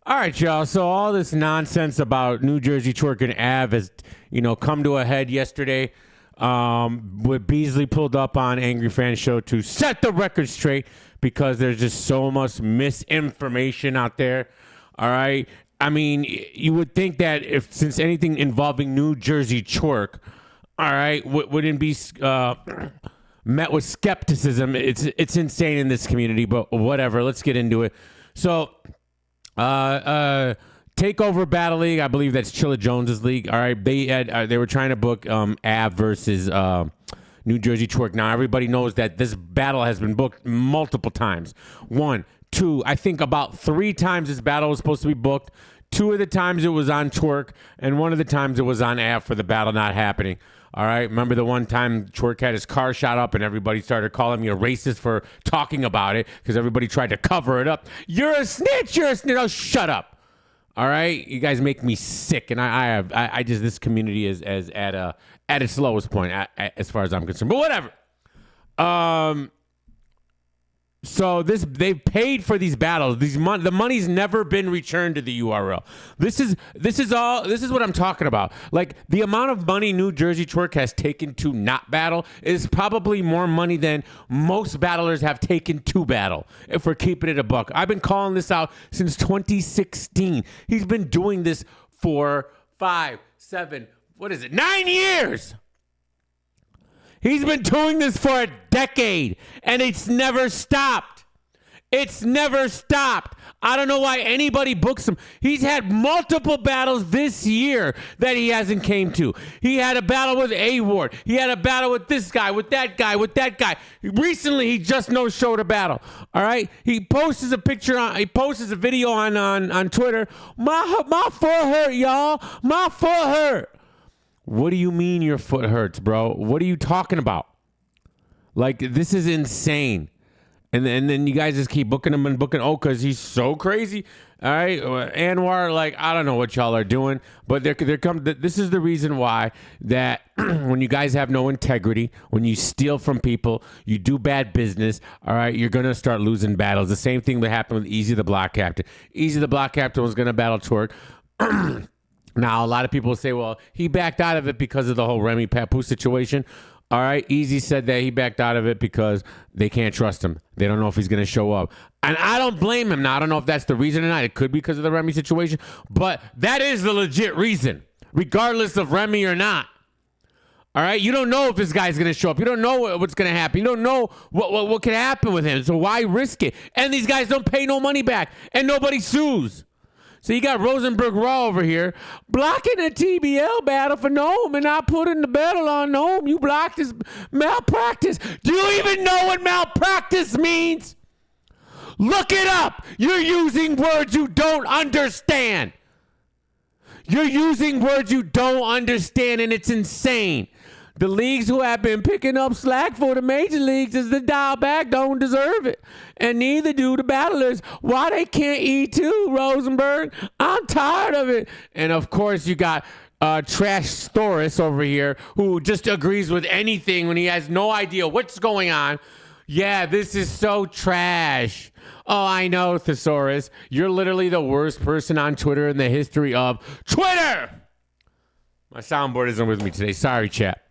All right, y'all. So all this nonsense about New Jersey Twork and Av has, come to a head yesterday. With Beasley pulled up on Angry Fan Show to set the record straight because there's just so much misinformation out there. All right. I mean, you would think that since anything involving New Jersey Twork, all right, wouldn't be met with skepticism. It's insane in this community, but whatever. Let's get into it. So, Takeover Battle League, I believe that's Chilla Jones's league. All right, they were trying to book Av versus New Jersey Twork. Now everybody knows that this battle has been booked multiple times. 1, 2, I think about 3 times this battle was supposed to be booked. 2 of the times it was on Twork, and 1 of the times it was on Av for the battle not happening. All right, remember the one time Twork had his car shot up and everybody started calling me a racist for talking about it because everybody tried to cover it up. You're a snitch. Oh, shut up. All right, you guys make me sick, and I just this community is at its lowest point as far as I'm concerned. But whatever. So they've paid for these battles. The money's never been returned to the URL. This is what I'm talking about. Like the amount of money New Jersey Twork has taken to not battle is probably more money than most battlers have taken to battle. If we're keeping it a buck, I've been calling this out since 2016. He's been doing this for 5, 7, 9 years. He's been doing this for a decade, and it's never stopped. It's never stopped. I don't know why anybody books him. He's had multiple battles this year that he hasn't came to. He had a battle with A-Ward. He had a battle with this guy, with that guy, with that guy. Recently, he just no-showed a battle. All right? He posts a video on Twitter. My foot hurt, y'all. My foot hurt. What do you mean your foot hurts, bro? What are you talking about? Like, this is insane. And then you guys just keep booking him and booking. Oh, because he's so crazy. All right. Anwar, like, I don't know what y'all are doing. But this is the reason why that when you guys have no integrity, when you steal from people, you do bad business, all right, you're going to start losing battles. The same thing that happened with Easy the Block Captain. Easy the Block Captain was going to battle Twork. Now, a lot of people say, well, he backed out of it because of the whole Remy Papoose situation. All right, Easy said that he backed out of it because they can't trust him. They don't know if he's going to show up. And I don't blame him. Now, I don't know if that's the reason or not. It could be because of the Remy situation. But that is the legit reason, regardless of Remy or not. All right, you don't know if this guy's going to show up. You don't know what's going to happen. You don't know what could happen with him. So why risk it? And these guys don't pay no money back. And nobody sues. So you got Rosenberg Raw over here blocking a TBL battle for Gnome and not putting the battle on Gnome. You blocked his malpractice. Do you even know what malpractice means? Look it up. You're using words you don't understand. You're using words you don't understand, and it's insane. The leagues who have been picking up slack for the major leagues as the dial back don't deserve it. And neither do the battlers. Why they can't eat too, Rosenberg? I'm tired of it. And, of course, you got Trash Thoris over here who just agrees with anything when he has no idea what's going on. Yeah, this is so trash. Oh, I know, Thesaurus. You're literally the worst person on Twitter in the history of Twitter. My soundboard isn't with me today. Sorry, chat.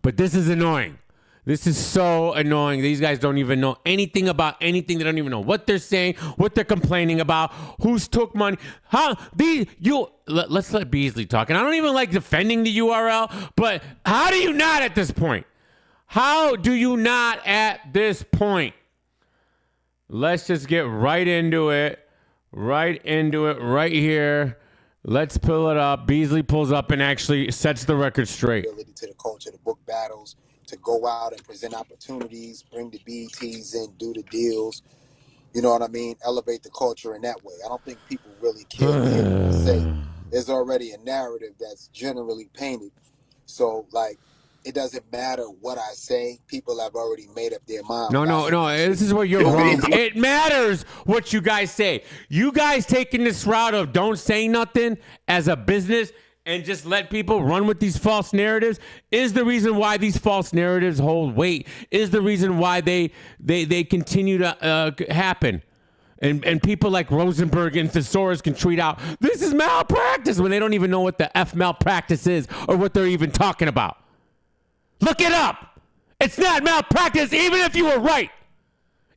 But this is annoying. This is so annoying. These guys don't even know anything about anything. They don't even know what they're saying, what they're complaining about, who's took money. Let's let Beasley talk. And I don't even like defending the URL, but how do you not at this point? How do you not at this point? Let's just get right into it. Right here. Let's pull it up. Beasley pulls up and actually sets the record straight. To the culture, to book battles, to go out and present opportunities, bring the BTs in, do the deals. You know what I mean? Elevate the culture in that way. I don't think people really care what they say. There's already a narrative that's generally painted. So, like, it doesn't matter what I say. People have already made up their mind. No. This is where you're wrong. It matters what you guys say. You guys taking this route of don't say nothing as a business and just let people run with these false narratives is the reason why these false narratives hold weight, is the reason why they continue to happen. And people like Rosenberg and Thesaurus can tweet out, this is malpractice, when they don't even know what the F malpractice is or what they're even talking about. Look it up. It's not malpractice, even if you were right.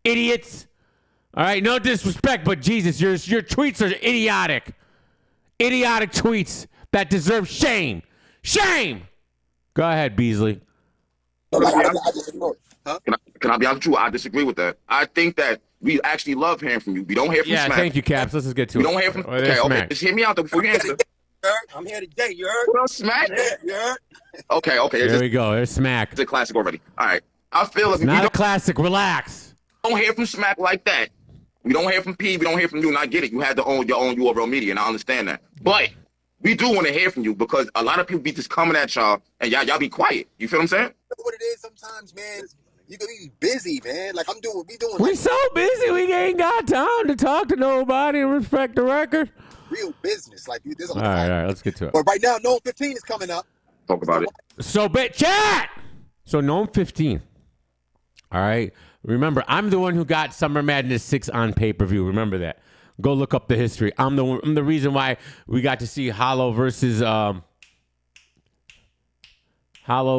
Idiots. All right, no disrespect, but Jesus, your tweets are idiotic. Idiotic tweets that deserve shame. Shame! Go ahead, Beasley. I just ignore it. Huh? Can I be honest with you? I disagree with that. I think that we actually love hearing from you. We don't hear from Smack. Thank you, Caps. Let's just get to we it. don't hear from. Okay. Okay. Just hear me out though before you answer. I'm here today. You heard? What else, Smack? You heard? Okay. There we go. There's Smack. It's a classic already. All right. I feel It's if not we a classic. Relax. don't hear from Smack like that, we don't hear from P. We don't hear from you, and I get it. You had to own your own URL media, and I understand that. But we do want to hear from you because a lot of people be just coming at y'all, and y'all be quiet. You feel what I'm saying? You know what it is sometimes, man? You can be busy, man. Like We so busy we ain't got time to talk to nobody and respect the record. real business. Like there's a All right, let's get to it. But right now, Gnome 15 is coming up. Talk about it. So, chat! So, Gnome 15. All right. Remember, I'm the one who got Summer Madness 6 on pay-per-view. Remember that. Go look up the history. I'm the reason why we got to see Hollow versus I don't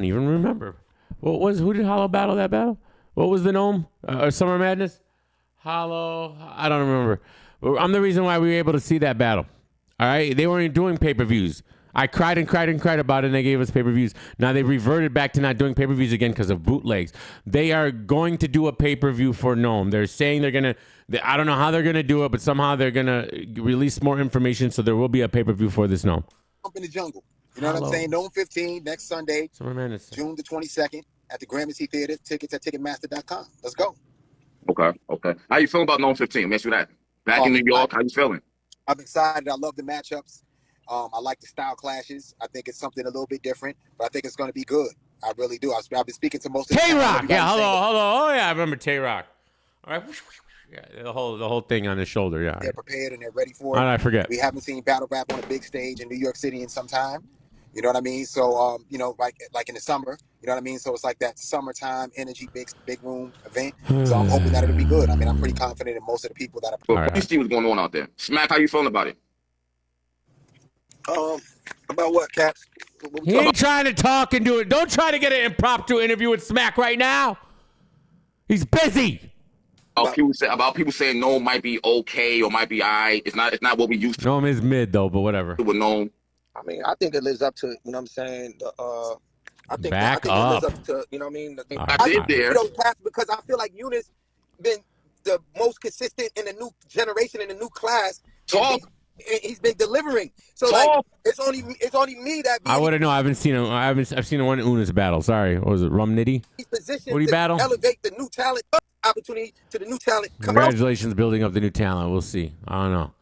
even remember. Who did Hollow battle that battle? What was the Gnome? Summer Madness? Hollow? I don't remember. But I'm the reason why we were able to see that battle. All right? They weren't doing pay-per-views. I cried and cried and cried about it, and they gave us pay-per-views. Now they reverted back to not doing pay-per-views again because of bootlegs. They are going to do a pay-per-view for Gnome. They're saying they're going to, I don't know how they're going to do it, but somehow they're going to release more information, so there will be a pay-per-view for this Gnome. Jump in the jungle. You know what I'm saying? Gnome 15 next Sunday, June the 22nd at the Gramercy Theater. Tickets at Ticketmaster.com. Let's go. Okay. How you feeling about Gnome 15? Let me ask you that. Back in New York, how you feeling? I'm excited. I love the matchups. I like the style clashes. I think it's something a little bit different, but I think it's going to be good. I really do. I've been speaking to most of Tay-Rock. Yeah, hello. Oh, yeah, I remember Tay-Rock. All right. Yeah, the whole thing on his shoulder, yeah. They're prepared and they're ready for it. I forget. We haven't seen battle rap on a big stage in New York City in some time. You know what I mean? So, like in the summer, you know what I mean? So it's like that summertime energy, big room event. So I'm hoping that it'll be good. I mean, I'm pretty confident in most of the people that are. Well, let me see what's going on out there. Smack, how you feeling about it? About what, Caps? He ain't trying to talk and do it. Don't try to get an impromptu interview with Smack right now. He's busy. About people saying Gnome might be okay or might be alright. It's not what we used to. Gnome is mid though, but whatever. With Gnome. I mean, I think it lives up to, you know what I'm saying? I think Back it lives up to, you know what I mean? I did there. You know, because I feel like Eunice been the most consistent in the new generation, in the new class. Talk. He's been delivering. So like it's only me that I wouldn't know. I haven't seen him. I've seen one Una's battle. Sorry. What was it? Rum Nitty? He's positioned what did he battle? Elevate the new talent opportunity to the new talent. Congratulations building up the new talent. We'll see. I don't know.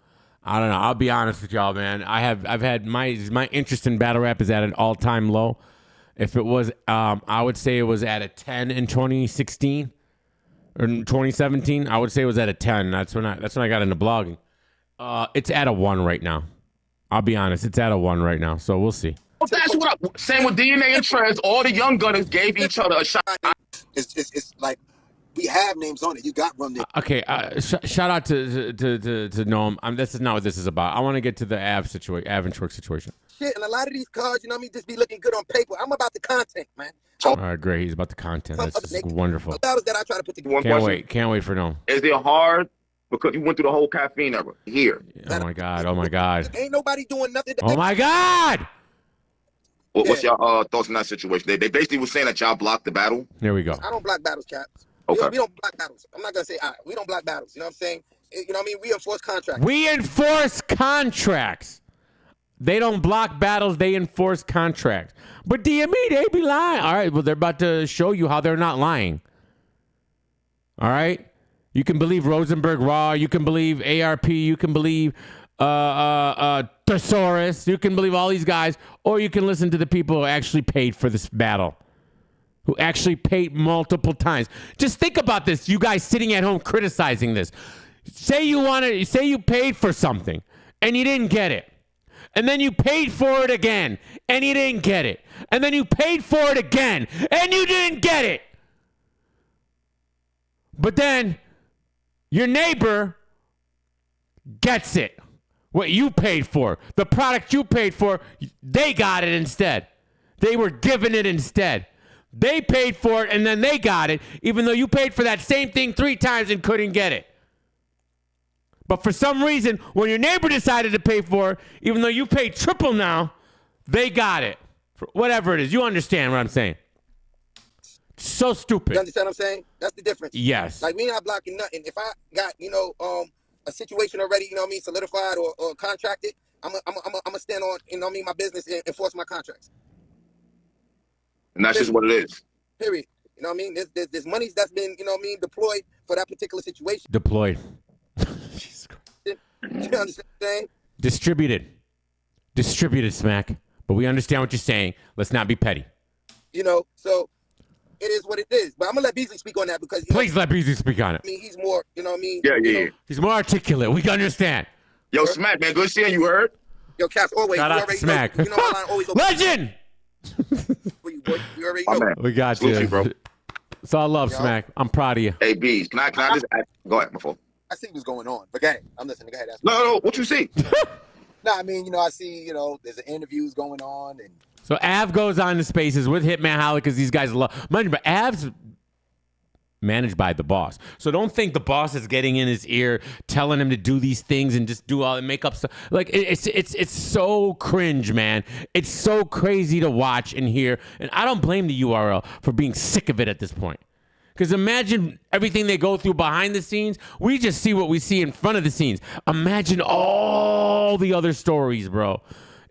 I'll be honest with y'all, man. I've had my interest in battle rap is at an all-time low. If it was I would say it was at a 10 in 2016 or 2017. I would say it was at a 10. That's when I got into blogging. It's at a 1 right now. I'll be honest. It's at a 1 right now. So we'll see. That's what I'm saying with DNA and Trez. All the young gunners gave each other a shot. It's like we have names on it. You got Rum Nitty. Okay. Shout out to Gnome. This is not what this is about. I want to get to the Av and Twork situation. Shit, and a lot of these cards, you know what I mean, just be looking good on paper. I'm about the content, man. All right, great. He's about the content. That's wonderful. Battles that I try to put together. Can't wait for Gnome. Is it hard? Because you went through the whole caffeine era here. Oh my God. Ain't nobody doing nothing. Oh my God. What's your thoughts on that situation? They basically were saying that y'all blocked the battle. There we go. I don't block battles, Caps. Okay. We don't block battles. I'm not gonna say we don't block battles. You know what I'm saying? You know what I mean? We enforce contracts. We enforce contracts. They don't block battles. They enforce contracts. But DME, they be lying. All right. Well, they're about to show you how they're not lying. All right. You can believe Rosenberg Raw. You can believe ARP. You can believe Thesaurus. You can believe all these guys. Or you can listen to the people who actually paid for this battle. Who actually paid multiple times. Just think about this. You guys sitting at home criticizing this. Say you paid for something and you didn't get it. And then you paid for it again and you didn't get it. And then you paid for it again and you didn't get it. But then your neighbor gets it. What you paid for, the product you paid for, they got it instead. They were given it instead. They paid for it and then they got it, even though you paid for that same thing 3 times and couldn't get it. But for some reason, when your neighbor decided to pay for it, even though you paid triple now, they got it. For whatever it is. You understand what I'm saying? So stupid. You understand what I'm saying? That's the difference. Yes. Like me not blocking nothing. If I got, a situation already, solidified or contracted, I'm gonna stand on, my business and enforce my contracts. And that's just what it is. Period. You know what I mean? There's monies that's been, deployed for that particular situation. Deployed. You understand what I'm saying? Distributed, Smack. But we understand what you're saying. Let's not be petty. So it is what it is. But I'm gonna let Beasley speak on that because please let Beasley speak on it. I mean, he's more, Yeah. He's more articulate. We can understand. Yo, Smack, man, good seeing you. Heard? Yo, Caps, always. Shout out to Smack. Know, my line always Legend. for you, boy. You already know. Man. We got Salute you, bro. It's all love, Smack. I'm proud of you. Hey, Bees, can I just ask? Go ahead, before. I see what's going on, but go ahead. I'm listening. Go ahead. No, what you see? No, I mean, I see, there's interviews going on, and So Av goes on to Spaces with Hitman Holla because these guys love money, but Av's managed by the boss. So don't think the boss is getting in his ear, telling him to do these things and just do all the make up stuff. Like it's so cringe, man. It's so crazy to watch and hear. And I don't blame the URL for being sick of it at this point. Because imagine everything they go through behind the scenes. We just see what we see in front of the scenes. Imagine all the other stories, bro.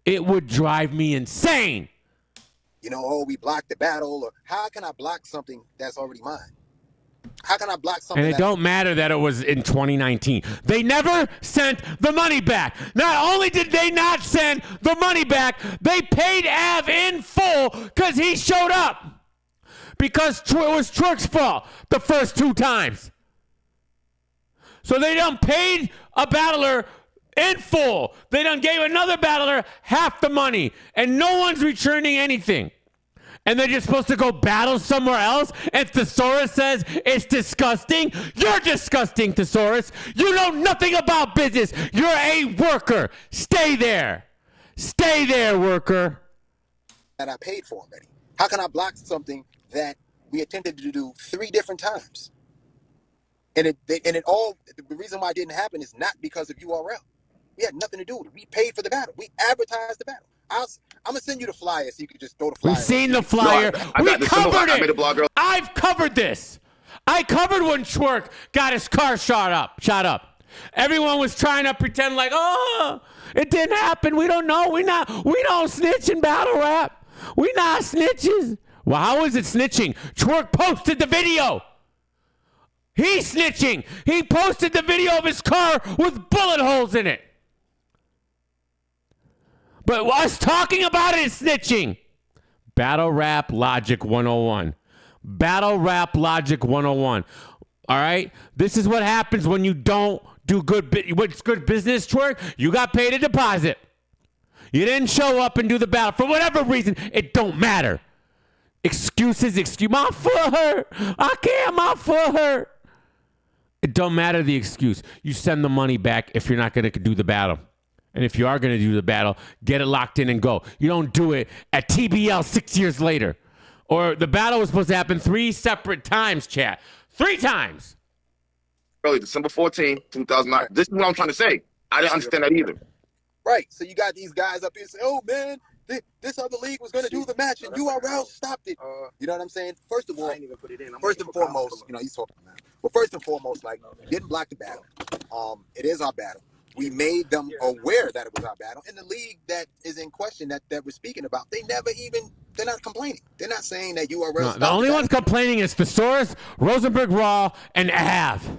It would drive me insane. We blocked the battle, or how can I block something that's already mine? How can I block something? And it don't matter that it was in 2019. They never sent the money back. Not only did they not send the money back, they paid Av in full because he showed up. Because it was Twork's fault the first 2 times. So they done paid a battler in full. They done gave another battler half the money. And no one's returning anything. And they're just supposed to go battle somewhere else? And Thesaurus says it's disgusting? You're disgusting, Thesaurus. You know nothing about business. You're a worker. Stay there. Stay there, worker. That I paid for already. How can I block something that we attempted to do 3 different times? And the reason why it didn't happen is not because of URL. We had nothing to do with it. We paid for the battle. We advertised the battle. I'm gonna send you the flyer so you can just throw the flyer. We've seen the flyer. We covered it. I made a blog, girl. I've covered this. I covered when Twork got his car shot up. Everyone was trying to pretend like, oh, it didn't happen. We don't know. We don't snitch in battle rap. We not snitches. Well, how is it snitching? Twork posted the video. He's snitching. He posted the video of his car with bullet holes in it. But us talking about it is snitching. Battle Rap Logic 101. Battle Rap Logic 101. All right? This is what happens when you don't do what's good business, Twork. You got paid a deposit. You didn't show up and do the battle. For whatever reason, it don't matter. Excuses. My foot hurt. I can't. My foot hurt. It don't matter the excuse. You send the money back if you're not going to do the battle. And if you are going to do the battle, get it locked in and go. You don't do it at TBL 6 years later. Or the battle was supposed to happen 3 separate times, chat. 3 times. Early December 14, 2009. This is what I'm trying to say. I didn't understand that either. Right. So you got these guys up here saying, oh, man, this other league was going to do the match and URL stopped it. You know what I'm saying? First of all, first and foremost, he's talking about. Well, first and foremost, didn't block the battle. It is our battle. We made them aware that it was our battle. And the league that is in question that we're speaking about, they're not complaining. They're not saying that URL stopped the only the ones complaining is Thesaurus, Rosenberg Raw, and Av.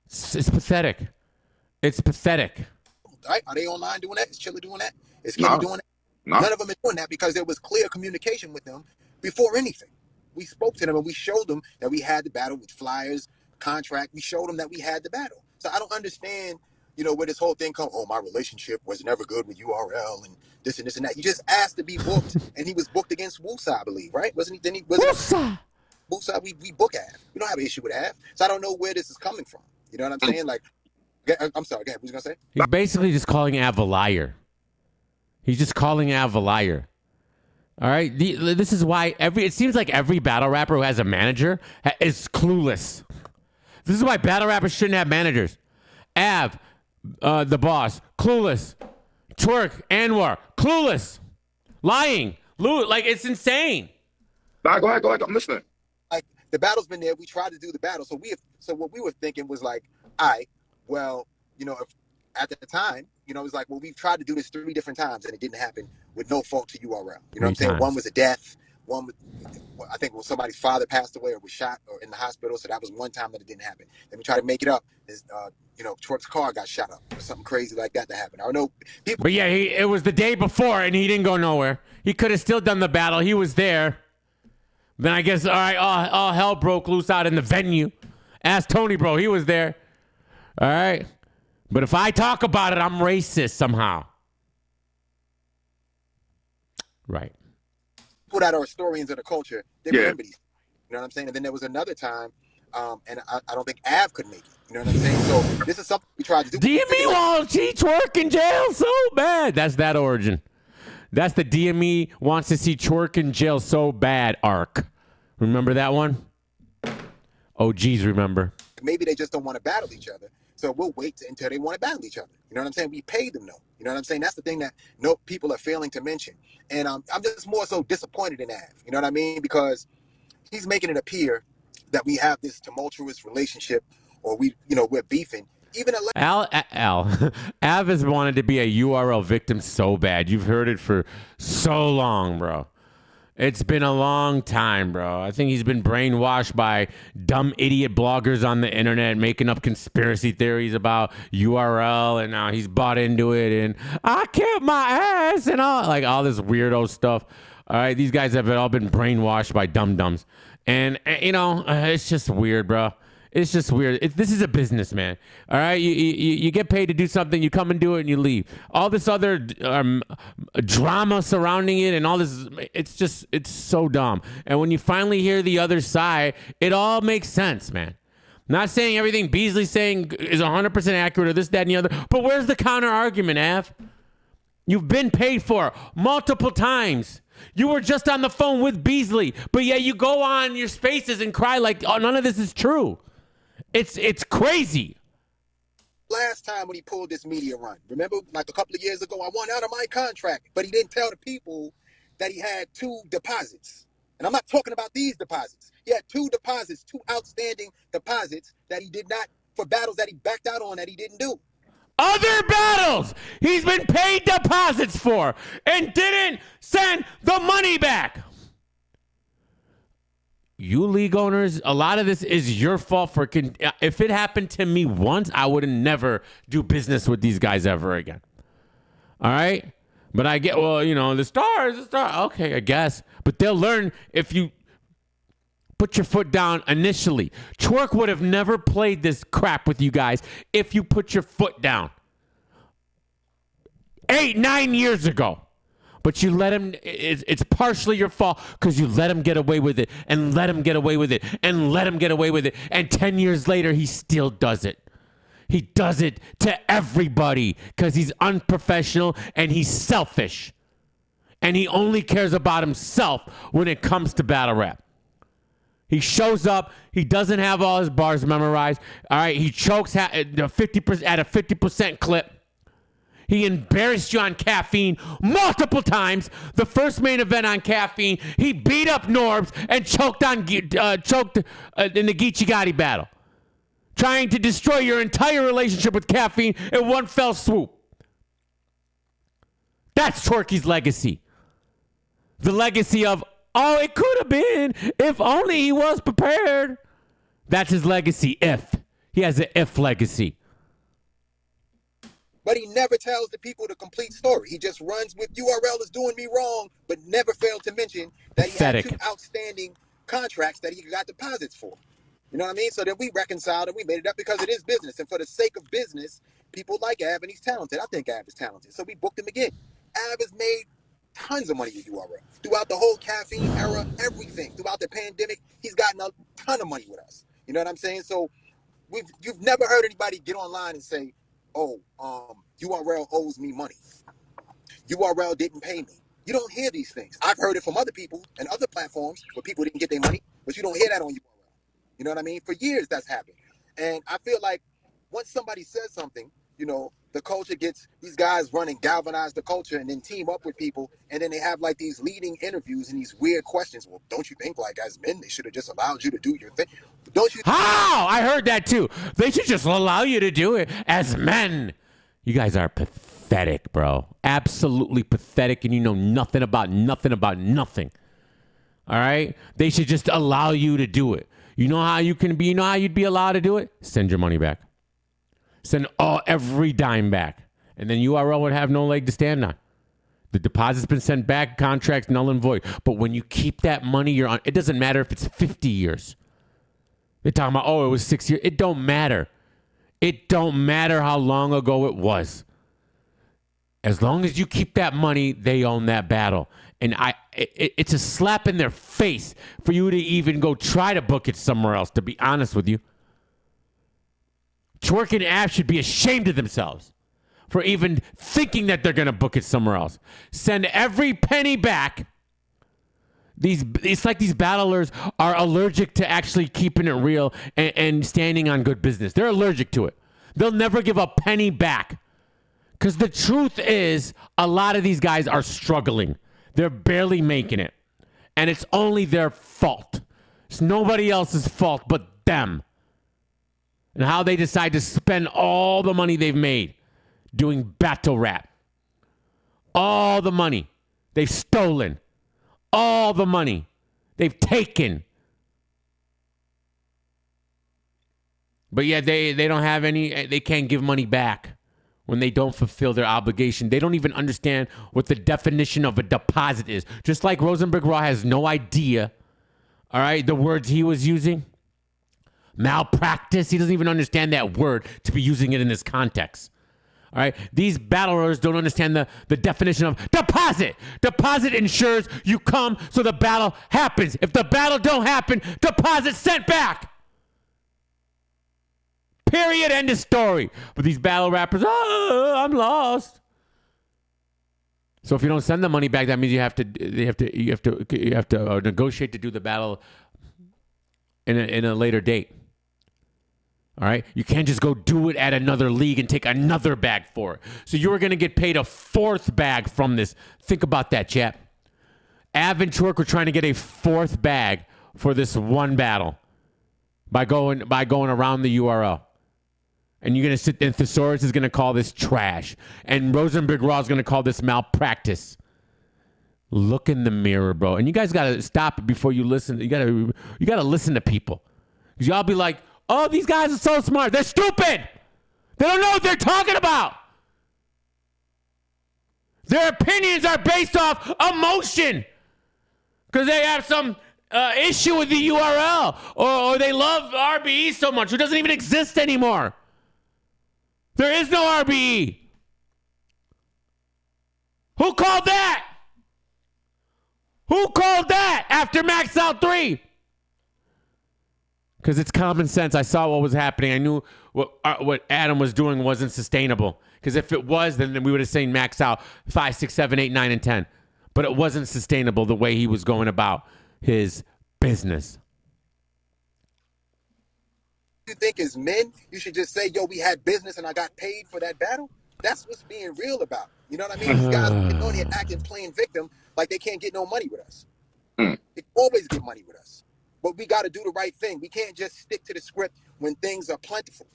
It's pathetic. It's pathetic. Right? Are they online doing that? Is Chilla doing that? Is Kenny doing that? No. None of them are doing that because there was clear communication with them before anything. We spoke to them and we showed them that we had the battle with flyers, contract. We showed them that we had the battle. So I don't understand, where this whole thing comes. Oh, my relationship was never good with URL and this and this and that. You just asked to be booked, and he was booked against Wusa, I believe, right? Wasn't he? Wusa. Bootside, we book Av. We don't have an issue with Av. So I don't know where this is coming from. You know what I'm saying? Like, I'm sorry. Go ahead. What you gonna say? He's basically just calling Av a liar. He's just calling Av a liar. All right. This is why it seems like every battle rapper who has a manager is clueless. This is why battle rappers shouldn't have managers. Av, the boss, clueless. Twork, Anwar, clueless. Lying. Like, it's insane. Nah, go ahead. I'm listening. Like, the battle's been there. We tried to do the battle. So what we were thinking was like, all right, well, if at the time, it was like, well, we've tried to do this 3 different times and it didn't happen with no fault to URL. You know what I'm saying? One was a death. One, I think, was somebody's father passed away or was shot or in the hospital. So that was one time that it didn't happen. Then we tried to make it up. Twork's car got shot up or something crazy like that happened. I know people. But yeah, it was the day before and he didn't go nowhere. He could have still done the battle. He was there. Then I guess, all right, all hell broke loose out in the venue. Ask Tony, bro. He was there. All right. But if I talk about it, I'm racist somehow. Right. People that are historians of the culture, they remember these. You know what I'm saying? And then there was another time, and I don't think Av could make it. You know what I'm saying? So this is something we tried to do. DME wants to see Twork in jail so bad. That's that origin. That's the DME wants to see Twork in jail so bad arc. Remember that one? Oh, geez, remember. Maybe they just don't want to battle each other. So we'll wait until they want to battle each other. You know what I'm saying? We paid them, though. You know what I'm saying? That's the thing that people are failing to mention. And I'm just more so disappointed in Av. You know what I mean? Because he's making it appear that we have this tumultuous relationship or we're beefing. Even Av has wanted to be a URL victim so bad. You've heard it for so long, bro. It's been a long time, bro. I think he's been brainwashed by dumb idiot bloggers on the internet making up conspiracy theories about URL, and now he's bought into it, and I kept my ass, and all this weirdo stuff. All right, these guys have all been brainwashed by dum-dums. And, it's just weird, bro. It's just weird. This is a business, man. All right, you get paid to do something, you come and do it, and you leave. All this other drama surrounding it and all this, it's so dumb. And when you finally hear the other side, it all makes sense, man. Not saying everything Beasley's saying is 100% accurate or this, that, and the other, but where's the counter argument, Av? You've been paid for multiple times. You were just on the phone with Beasley, but yeah, you go on your spaces and cry like, oh, none of this is true. It's crazy. Last time when he pulled this media run, remember, like a couple of years ago, I won out of my contract, but he didn't tell the people that he had 2 deposits. And I'm not talking about these deposits. He had 2 deposits, 2 outstanding deposits that he did not, for battles that he backed out on that he didn't do. Other battles he's been paid deposits for and didn't send the money back. You league owners, a lot of this is your fault for. If it happened to me once, I would never do business with these guys ever again. All right? But I get, the stars. Okay, I guess. But they'll learn if you put your foot down initially. Twork would have never played this crap with you guys if you put your foot down 8-9 years ago. But you let him, it's partially your fault because you let him get away with it and let him get away with it and let him get away with it. And 10 years later, he still does it. He does it to everybody because he's unprofessional and he's selfish. And he only cares about himself when it comes to battle rap. He shows up. He doesn't have all his bars memorized. All right, he chokes at a 50% clip. He embarrassed you on Caffeine multiple times. The first main event on Caffeine, he beat up Norbs and choked in the Geechee Gotti battle, trying to destroy your entire relationship with Caffeine in one fell swoop. That's Tworky's legacy. The legacy of, oh, it could have been if only he was prepared. That's his legacy, if. He has an if legacy. But he never tells the people the complete story. He just runs with URL is doing me wrong, but never failed to mention that he had 2 outstanding contracts that he got deposits for. You know what I mean? So then we reconciled and we made it up because it is business. And for the sake of business, people like Av and he's talented. I think Av is talented. So we booked him again. Av has made tons of money with URL. Throughout the whole caffeine era, everything, throughout the pandemic, he's gotten a ton of money with us. You know what I'm saying? So you've never heard anybody get online and say, oh, URL owes me money. URL didn't pay me. You don't hear these things. I've heard it from other people and other platforms where people didn't get their money, but you don't hear that on URL. You know what I mean? For years, that's happened. And I feel like once somebody says something, you know, the culture gets, these guys run and galvanize the culture and then team up with people. And then they have like these leading interviews and these weird questions. Well, don't you think like as men, they should have just allowed you to do your thing? Don't you? How? I heard that too. They should just allow you to do it as men. You guys are pathetic, bro. Absolutely pathetic. And you know nothing about nothing. All right? They should just allow you to do it. You know how you can be, you know how you'd be allowed to do it? Send your money back. Send every dime back. And then URL would have no leg to stand on. The deposit's been sent back, contract's null and void. But when you keep that money, you're on, it doesn't matter if it's 50 years. They're talking about, oh, it was 6 years. It don't matter. It don't matter how long ago it was. As long as you keep that money, they own that battle. And it's a slap in their face for you to even go try to book it somewhere else, to be honest with you. Twork and Av should be ashamed of themselves for even thinking that they're going to book it somewhere else. Send every penny back. It's like these battlers are allergic to actually keeping it real and standing on good business. They're allergic to it. They'll never give a penny back. Because the truth is, a lot of these guys are struggling. They're barely making it. And it's only their fault. It's nobody else's fault but them. And how they decide to spend all the money they've made doing battle rap. All the money they've stolen. All the money they've taken. But yet they don't have any, they can't give money back when they don't fulfill their obligation. They don't even understand what the definition of a deposit is. Just like Rosenberg Raw has no idea, all right, the words he was using. Malpractice, he doesn't even understand that word to be using it in this context. All right, these battlers don't understand the definition of deposit. Deposit ensures you come so the battle happens. If the battle don't happen, deposit sent back. Period. End of story. But these battle rappers, oh, I'm lost. So if you don't send the money back, that means you have to negotiate to do the battle in a later date. All right, you can't just go do it at another league and take another bag for it. So you were going to get paid a fourth bag from this. Think about that, chap. Av and Twork were trying to get a fourth bag for this one battle by going around the URL. And you're going to sit, and Thesaurus is going to call this trash. And Rosenberg Raw is going to call this malpractice. Look in the mirror, bro. And you guys got to stop it before you listen. You got to listen to people. Because y'all be like, oh, these guys are so smart. They're stupid. They don't know what they're talking about. Their opinions are based off emotion. Because they have some issue with the URL. Or they love RBE so much. It doesn't even exist anymore. There is no RBE. Who called that? Who called that after Max Out 3? Because it's common sense. I saw what was happening. I knew what Adam was doing wasn't sustainable. Because if it was, then we would have seen Max Out 5, 6, 7, 8, 9, and 10. But it wasn't sustainable the way he was going about his business. You think as men, you should just say, yo, we had business and I got paid for that battle? That's what's being real about. You know what I mean? These guys are going here acting playing victim like they can't get no money with us. They always get money with us. But we got to do the right thing. We can't just stick to the script when things are plentiful.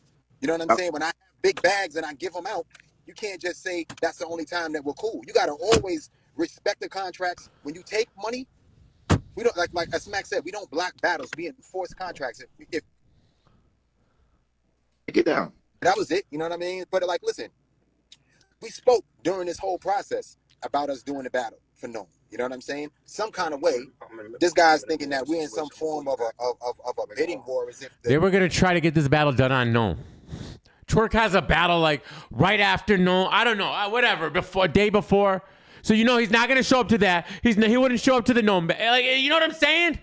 You know what I'm saying? When I have big bags and I give them out, you can't just say that's the only time that we're cool. You got to always respect the contracts. When you take money, we don't, like as Max said, we don't block battles. We enforce contracts. If Get down. that was it, you know what I mean? But like, listen, we spoke during this whole process about us doing the battle for no. You know what I'm saying? Some kind of way, this guy's thinking that we're in some form of a bidding war, as if they were going to try to get this battle done on No. Twork has a battle like right after No. I don't know, whatever, day before. So you know he's not going to show up to that. He wouldn't show up to the gnome. Like, you know what I'm saying?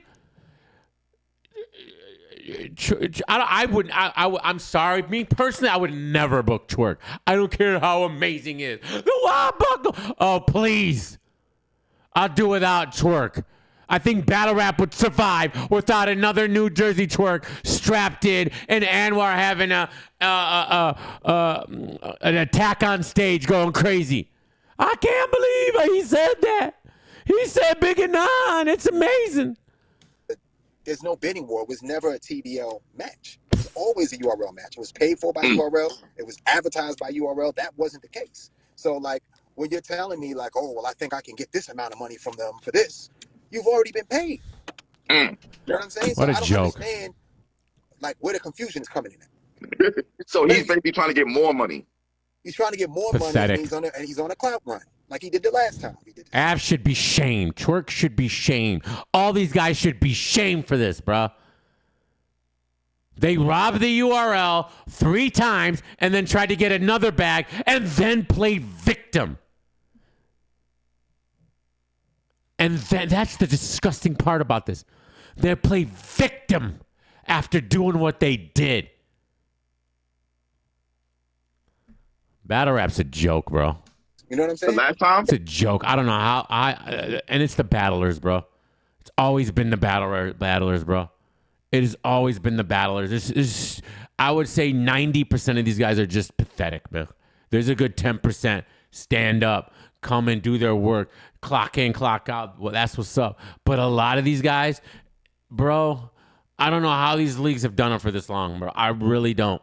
I'm sorry. Me personally, I would never book Twork. I don't care how amazing it is. The Wild Buckle. Oh, please. I'll do without Twork. I think battle rap would survive without another New Jersey Twork strapped in and Anwar having an attack on stage going crazy. I can't believe he said that. He said Big and Nine. It's amazing. There's no bidding war. It was never a TBL match. It was always a URL match. It was paid for by URL. It was advertised by URL. That wasn't the case. So, like, when you're telling me, like, oh, well, I think I can get this amount of money from them for this, you've already been paid. You know what I'm saying? What so a I don't joke. understand, like, where the confusion is coming in at. So he's basically trying to get more money. He's trying to get more Pathetic. money, and he's on a clout run, like he did the last time. Av should be shamed. Twork should be shamed. All these guys should be shamed for this, bruh. They robbed the URL 3 times and then tried to get another bag and then played victim. And that's the disgusting part about this. They played victim after doing what they did. Battle rap's a joke, bro. You know what I'm saying? The last time? It's a joke. I don't know how and it's the battlers, bro. It's always been the battlers, bro. It has always been the battlers. I would say 90% of these guys are just pathetic, man. There's a good 10% stand up, come and do their work, clock in, clock out. Well, that's what's up. But a lot of these guys, bro, I don't know how these leagues have done it for this long, bro. I really don't.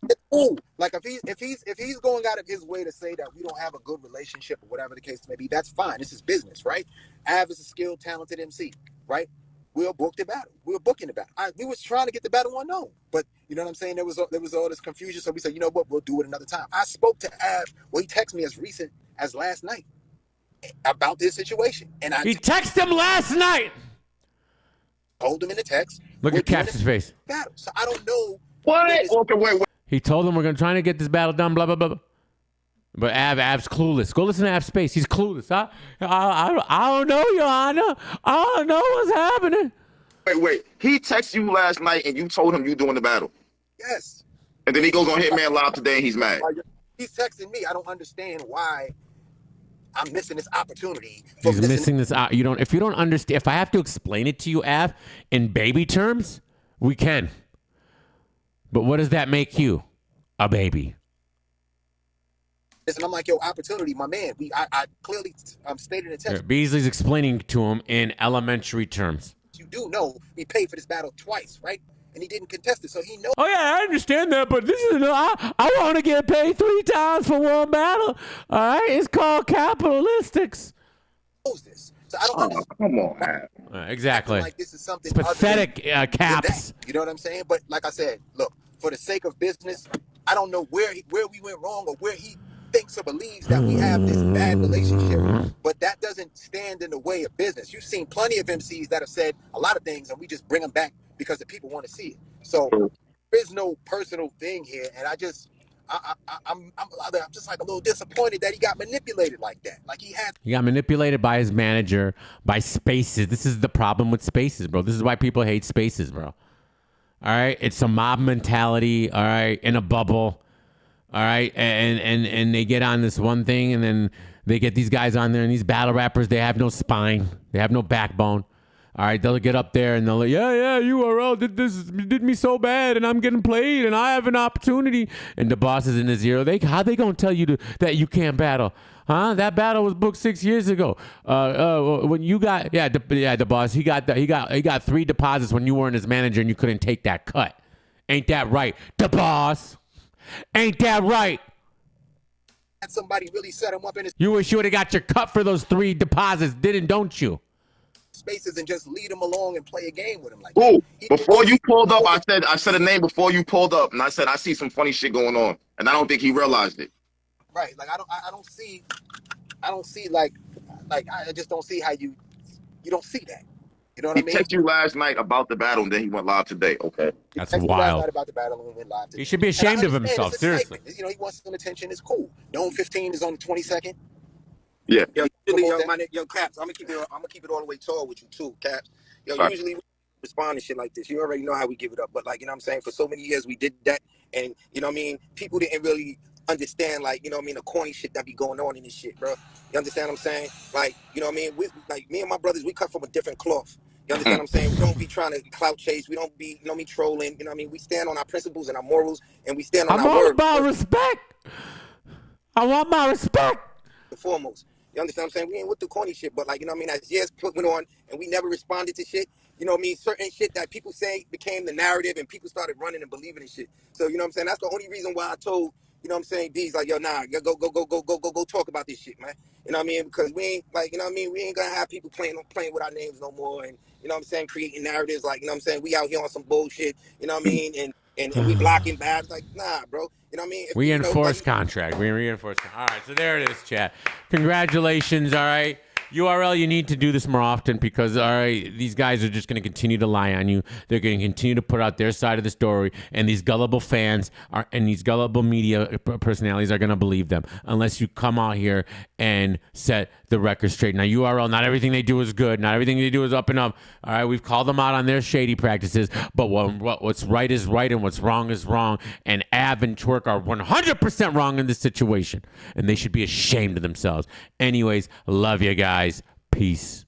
It's cool. Like if he's going out of his way to say that we don't have a good relationship or whatever the case may be, that's fine. This is business, right? Av is a skilled, talented MC, right? We'll book the battle. We're booking the battle. We was trying to get the battle unknown, but you know what I'm saying? There was all this confusion, so we said, you know what? We'll do it another time. I spoke to Av. Well, he texted me as recent as last night about this situation, and He texted him last night. told him in the text. Look at Cap's face. Battle. So I don't know What? Okay, wait. He told them we're going to try to get this battle done, blah, blah, blah. But Av's clueless. Go listen to Av's space. He's clueless. I don't know, Your Honor. I don't know what's happening. Wait. He texted you last night and you told him you doing the battle. Yes. And then he goes on Hitman Live today and he's mad. He's texting me. I don't understand why I'm missing this opportunity. He's missing this. If you don't understand, if I have to explain it to you, Av, in baby terms, we can. But what does that make you? A baby. Listen, I'm like, yo, opportunity, my man. I clearly stated in the text. Beasley's explaining to him in elementary terms. You do know we paid for this battle twice, right? And he didn't contest it, so he knows. Oh yeah, I understand that, but this is I want to get paid 3 times for one battle. All right, it's called capitalistics. This. So I don't understand. Come on, man. Exactly. Like this is something It's pathetic, Caps. You know what I'm saying? But like I said, look, for the sake of business, I don't know where we went wrong or where he thinks or believes that we have this bad relationship, but that doesn't stand in the way of business. You've seen plenty of MCs that have said a lot of things and we just bring them back because the people want to see it. So there's no personal thing here, and I'm just like a little disappointed that he got manipulated like that. Like he got manipulated by his manager, by Spaces. This is the problem with Spaces, bro. This is why people hate Spaces, bro. All right, it's a mob mentality. All right, in a bubble. All right, and they get on this one thing, and then they get these guys on there, and these battle rappers, they have no spine, they have no backbone. All right, they'll get up there and they'll like, yeah, URL did me so bad, and I'm getting played, and I have an opportunity. And the boss is in his ear. How they gonna tell you that you can't battle? Huh? That battle was booked 6 years ago. When you got the boss, he got 3 deposits when you weren't his manager and you couldn't take that cut. Ain't that right, the boss? Ain't that right? Somebody really set him up in his. You wish you would have got your cut for those 3 deposits, don't you? Spaces and just lead him along and play a game with him like that. That. Before you pulled up, I said a name before you pulled up, and I said I see some funny shit going on, and I don't think he realized it. Right, like I don't see like I just don't see how you don't see that. You know what I mean? He texted you last night about the battle, and then he went live today. Okay, that's wild. Last night about the battle and we went live today. He should be ashamed of himself. Seriously, he wants some attention. It's cool. Dome 15 is on the 22nd. Yeah. Usually, yo, Caps, I'm gonna keep it all the way tall with you too, Caps. Yo, Right. usually we respond to shit like this. You already know how we give it up, but like, you know what I'm saying? For so many years we did that, and you know what I mean? People didn't really understand, like, you know what I mean, the corny shit that be going on in this shit, bro. You understand what I'm saying? Like, you know what I mean? Like me and my brothers, we cut from a different cloth. You understand what I'm saying? We don't be trying to clout chase. We don't be, you know what I mean, trolling. You know what I mean? We stand on our principles and our morals, and we stand on I'm our all word. about respect. I want my respect. Foremost. You understand what I'm saying? We ain't with the corny shit, but like, you know what I mean? As years went on and we never responded to shit, you know what I mean? Certain shit that people say became the narrative and people started running and believing in shit. So, you know what I'm saying? That's the only reason why I told, you know what I'm saying, D's like, yo, nah, go talk about this shit, man. You know what I mean? Because we ain't like, you know what I mean? We ain't gonna have people playing with our names no more and, you know what I'm saying, creating narratives like, you know what I'm saying, we out here on some bullshit, you know what I mean? And we blocking bad. Like, nah, bro. You know what I mean? If, We you know, enforce like, contract. We reinforce. All right, so there it is, chat. Congratulations. All right. URL, you need to do this more often because, all right, these guys are just going to continue to lie on you. They're going to continue to put out their side of the story, and these gullible fans and these gullible media personalities are going to believe them unless you come out here and set the record straight. Now, URL, not everything they do is good. Not everything they do is up and up. All right, we've called them out on their shady practices, but what's right is right and what's wrong is wrong. And Av and Twork are 100% wrong in this situation, and they should be ashamed of themselves. Anyways, love you guys. Peace.